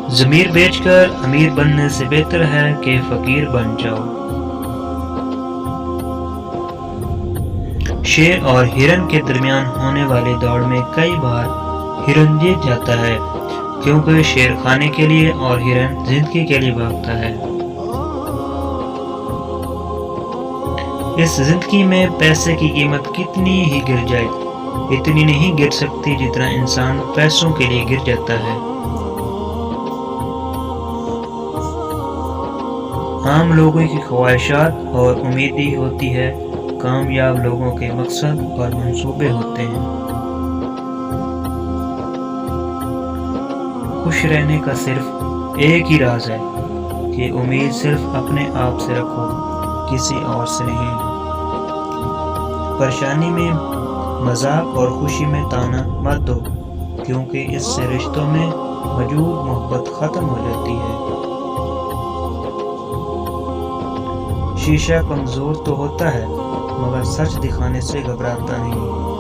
ضمیر بیچ کر امیر بننے سے بہتر ہے کہ فقیر بن جاؤ۔ شیر اور ہرن کے درمیان ہونے والی دوڑ میں کئی بار ہرن جیت جاتا ہے، کیونکہ شیر کھانے کے لیے اور ہرن زندگی کے لیے بھاگتا ہے۔ اس زندگی میں پیسے کی قیمت کتنی ہی گر جائے، اتنی نہیں گر سکتی جتنا انسان پیسوں کے لیے گر جاتا ہے۔ عام لوگوں کی خواہشات اور امیدیں ہوتی ہے، کامیاب لوگوں کے مقصد اور منصوبے ہوتے ہیں۔ خوش رہنے کا صرف ایک ہی راز ہے کہ امید صرف اپنے آپ سے رکھو، کسی اور سے نہیں۔ پریشانی میں مذاق اور خوشی میں طعنہ مت دو، کیونکہ اس سے رشتوں میں موجود محبت ختم ہو جاتی ہے۔ شیشہ کمزور تو ہوتا ہے، مگر سچ دکھانے سے گھبراتا نہیں۔